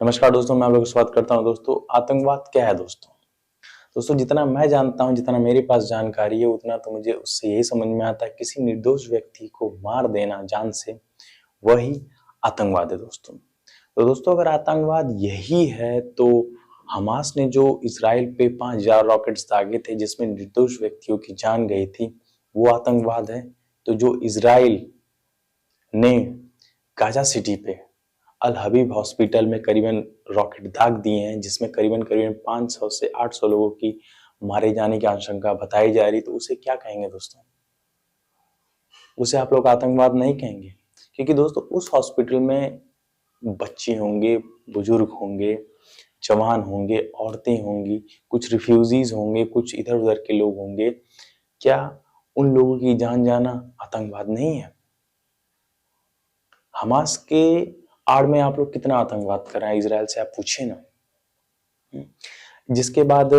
नमस्कार दोस्तों, मैं आप लोगों का स्वागत करता हूं। दोस्तों, आतंकवाद क्या है दोस्तों, जितना मैं जानता हूं, जितना मेरे पास जानकारी है, उतना तो मुझे उससे यही समझ में आता है, किसी निर्दोष व्यक्ति को मार देना जान से, वही आतंकवाद है दोस्तों। तो दोस्तों, अगर आतंकवाद यही है तो हमास ने जो इजराइल पे 5000 रॉकेट्स दागे थे जिसमें निर्दोष व्यक्तियों की जान गई थी, वो आतंकवाद है। तो जो इजराइल ने गाजा सिटी पे अल हबीब हॉस्पिटल में करीबन रॉकेट दाग दिए हैं, जिसमें करीबन करीबन 500 से 800 लोगों की मारे जाने की आशंका बताई जा रही, तो उसे क्या कहेंगे दोस्तों? उसे आप लोग आतंकवाद नहीं कहेंगे, क्योंकि दोस्तों उस हॉस्पिटल में बच्चे होंगे, बुजुर्ग होंगे, जवान होंगे, औरतें होंगी, कुछ रिफ्यूजीज होंगे, कुछ इधर उधर के लोग होंगे। क्या उन लोगों की जान जाना आतंकवाद नहीं है? हमास के आड़ में आप लोग कितना आतंकवाद कर रहे हैं इजराइल से, आप पूछिए ना। जिसके बाद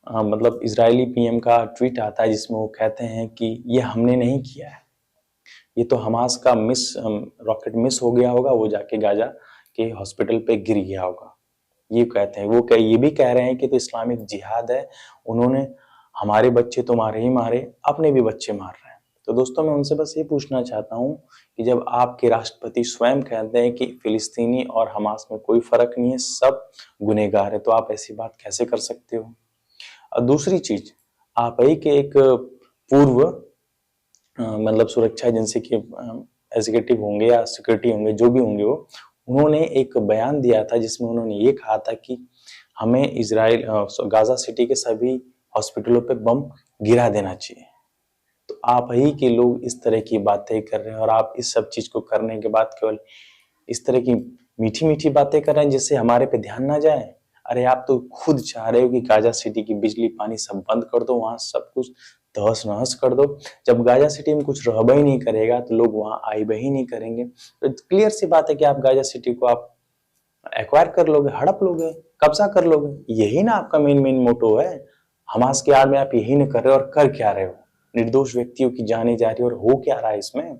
मतलब इजरायली पीएम का ट्वीट आता है जिसमें वो कहते हैं कि ये हमने नहीं किया है, ये तो हमास का रॉकेट मिस हो गया होगा, वो जाके गाजा के हॉस्पिटल पे गिर गया होगा, ये कहते हैं। वो ये भी कह रहे हैं कि तो इस्लामिक जिहाद है, उन्होंने हमारे बच्चे तो मारे ही मारे, अपने भी बच्चे मार रहे हैं। तो दोस्तों, मैं उनसे बस ये पूछना चाहता हूँ कि जब आपके राष्ट्रपति स्वयं कहते हैं कि फिलिस्तीनी और हमास में कोई फर्क नहीं है, सब गुनहगार है, तो आप ऐसी बात कैसे कर सकते हो? और दूसरी चीज, आप ही के एक पूर्व मतलब सुरक्षा एजेंसी के एग्जीक्यूटिव होंगे या सिक्योरिटी होंगे, जो भी होंगे, वो उन्होंने एक बयान दिया था जिसमें उन्होंने ये कहा था कि हमें इजराइल गाजा सिटी के सभी हॉस्पिटलों पे बम गिरा देना चाहिए। तो आप ही के लोग इस तरह की बातें कर रहे हैं, और आप इस सब चीज को करने के बाद केवल इस तरह की मीठी मीठी बातें कर रहे हैं जिससे हमारे पे ध्यान ना जाए। अरे आप तो खुद चाह रहे हो कि गाजा सिटी की बिजली पानी सब बंद कर दो, वहां सब कुछ तहस नहस कर दो। जब गाजा सिटी में कुछ रहबा ही नहीं करेगा तो लोग वहां आइबा ही नहीं करेंगे। तो क्लियर सी बात है कि आप गाजा सिटी को आप एक्वायर कर लोगे, हड़प लोगे, कब्जा कर लोगे। यही ना आपका मेन मोटो है। हमास के आड़ में आप यही नहीं कर रहे हो, और कर क्या रहे हो? निर्दोष व्यक्तियों की जाने जा रही है, और हो क्या रहा है इसमें?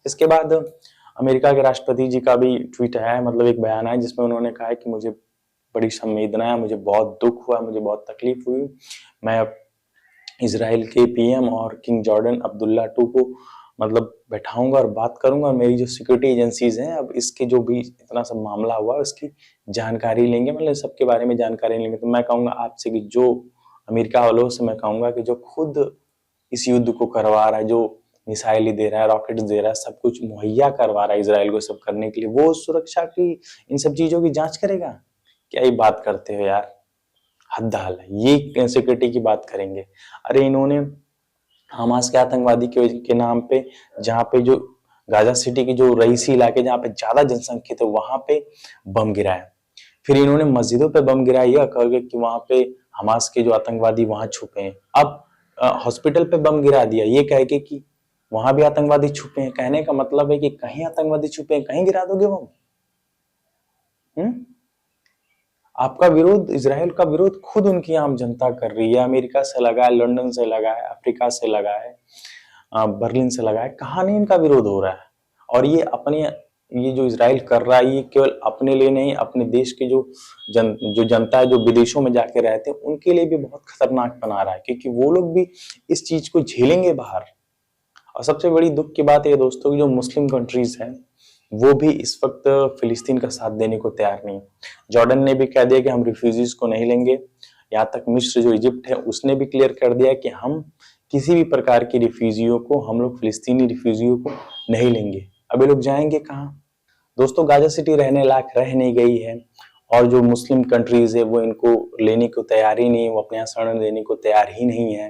इसके बाद अमेरिका के राष्ट्रपति जी का भी ट्वीट आया है, मतलब एक बयान आया जिसमें उन्होंने कहा है कि मुझे बड़ी संवेदना है, मुझे बहुत दुख हुआ, मुझे बहुत तकलीफ हुई। मैं अब इसराइल के पीएम और किंग जॉर्डन अब्दुल्ला टू को मतलब बैठाऊंगा और बात करूंगा, और मेरी जो सिक्योरिटी एजेंसीज हैं अब इसके जो भी इतना सब मामला हुआ उसकी जानकारी लेंगे, मतलब सबके बारे में जानकारी लेंगे। तो मैं कहूंगा आपसे कि जो अमेरिका वालों से मैं कहूंगा कि जो खुद इस युद्ध को करवा रहा है, जो मिसाइल दे रहा है, रॉकेट दे रहा है, सब कुछ मुहैया करवा रहा है इसराइल को सब करने के लिए, वो सुरक्षा की इन सब चीजों की जांच करेगा? क्या ही बात करते हो यार, हद हाल है। ये सिक्योरिटी की बात करेंगे? अरे इन्होंने हमास के आतंकवादी के नाम पे, जहाँ पे जो गाजा सिटी के जो रईसी इलाके जहाँ पे ज्यादा जनसंख्या थे वहां पे बम गिराया। फिर इन्होंने मस्जिदों पे बम गिराया, यह कह के कि वहां पे हमास के जो आतंकवादी वहां छुपे हैं। अब हॉस्पिटल पे बम गिरा दिया, ये कह के कि वहां भी आतंकवादी छुपे हैं। कहने का मतलब है कि कहीं आतंकवादी छुपे हैं कहीं गिरा दोगे बम। आपका विरोध, इजराइल का विरोध खुद उनकी आम जनता कर रही है। अमेरिका से लगा है, लंदन से लगा है, अफ्रीका से लगा है, बर्लिन से लगा है, कहाँ नहीं इनका विरोध हो रहा है। और ये अपने, ये जो इजराइल कर रहा है ये केवल अपने लिए नहीं, अपने देश के जो जनता है जो विदेशों में जाके रहते हैं उनके लिए भी बहुत खतरनाक बना रहा है, क्योंकि वो लोग भी इस चीज को झेलेंगे बाहर। और सबसे बड़ी दुख की बात है दोस्तों, जो मुस्लिम कंट्रीज हैं वो भी इस वक्त फिलिस्तीन का साथ देने को तैयार नहीं। जॉर्डन ने भी कह दिया कि हम रिफ्यूजीज को नहीं लेंगे। यहाँ तक मिस्र जो इजिप्ट है उसने भी क्लियर कर दिया कि हम किसी भी प्रकार के रिफ्यूजियों को, हम लोग फिलिस्तीनी रिफ्यूजियों को नहीं लेंगे। अब ये लोग जाएंगे कहाँ? दोस्तों, गाजा सिटी रहने लायक रह नहीं गई है, और जो मुस्लिम कंट्रीज है वो इनको लेने को तैयार ही नहीं है, वो अपने यहाँ शरण देने को तैयार ही नहीं है।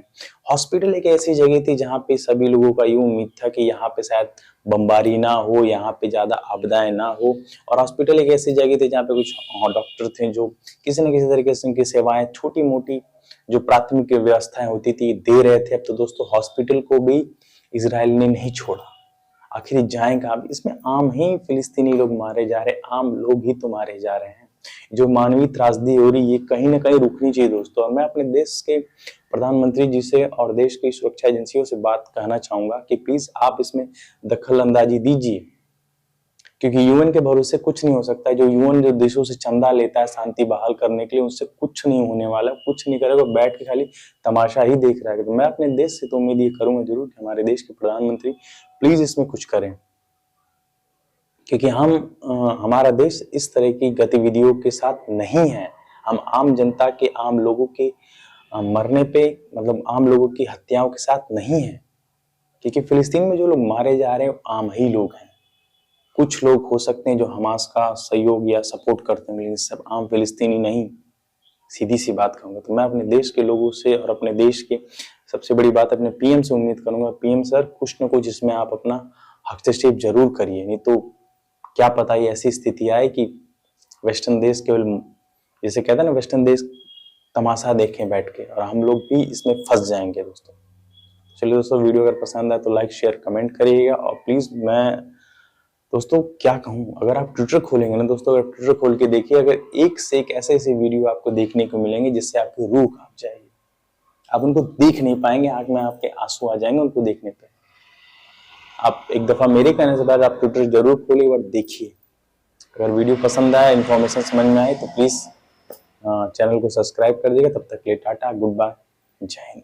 हॉस्पिटल एक ऐसी जगह थी जहाँ पे सभी लोगों का ये उम्मीद था कि यहाँ पे शायद बमबारी ना हो, यहाँ पे ज्यादा आपदाएं ना हो। और हॉस्पिटल एक ऐसी जगह थी जहाँ पे कुछ डॉक्टर थे जो किसी न किसी तरीके से उनकी सेवाएं, छोटी मोटी जो प्राथमिक व्यवस्थाएं होती थी, दे रहे थे। अब तो दोस्तों हॉस्पिटल को भी इसराइल ने नहीं छोड़ा। आखिर जाएगा अब इसमें? आम ही फिलिस्तीनी लोग मारे जा रहे, आम लोग ही तो मारे जा रहे हैं। जो मानवीय त्रासदी हो रही है कहीं ना कहीं रुकनी चाहिए दोस्तों। और मैं अपने देश के प्रधानमंत्री जी से और देश की सुरक्षा एजेंसियों से बात कहना चाहूंगा कि प्लीज आप इसमें दखल अंदाजी दीजिए। क्योंकि यूएन के भरोसे कुछ नहीं हो सकता है। जो यूएन जो देशों से चंदा लेता है शांति बहाल करने के लिए, उससे कुछ नहीं होने वाला, कुछ नहीं करेगा, बैठ के खाली तमाशा ही देख रहा है। तो मैं अपने देश से तो उम्मीद ये करूंगा जरूर कि हमारे देश के प्रधानमंत्री प्लीज इसमें कुछ करें, क्योंकि हमारा देश इस तरह की गतिविधियों के साथ नहीं है। हम आम जनता के, आम लोगों के मरने पे, मतलब आम लोगों की हत्याओं के साथ नहीं है। क्योंकि फिलिस्तीन में जो लोग मारे जा रहे हैं वो आम ही लोग हैं। कुछ लोग हो सकते हैं जो हमास का सहयोग या सपोर्ट करते हैं, लेकिन सब आम फिलिस्तीनी नहीं, सीधी सी बात कहूंगा। तो मैं अपने देश के लोगों से और अपने देश के सबसे बड़ी बात अपने पीएम से उम्मीद करूंगा, पीएम सर कुछ न कुछ इसमें आप अपना हस्तक्षेप जरूर करिए, नहीं तो क्या पता ये ऐसी स्थिति आए कि वेस्टर्न देश केवल, जैसे कहते हैं ना, वेस्टर्न देश तमाशा देखें बैठ के, और हम लोग भी इसमें फंस जाएंगे दोस्तों। चलिए दोस्तों, वीडियो अगर पसंद आए तो लाइक शेयर कमेंट करिएगा। और प्लीज मैं दोस्तों क्या कहूँ, अगर आप ट्विटर खोलेंगे ना दोस्तों, अगर ट्विटर खोल के देखिए, अगर एक से एक ऐसे ऐसे वीडियो आपको देखने को मिलेंगे जिससे आपकी रूह कांप जाएगी। आप उनको देख नहीं पाएंगे, आंख में आपके आंसू आ जाएंगे उनको देखने पे। आप एक दफा मेरे कहने से बाद आप ट्विटर जरूर खोलिए और देखिए। अगर वीडियो पसंद आए, इन्फॉर्मेशन समझ में आए तो प्लीज चैनल को सब्सक्राइब कर दीजिएगा। तब तक के लिए टाटा, गुड बाय, जय हिंद।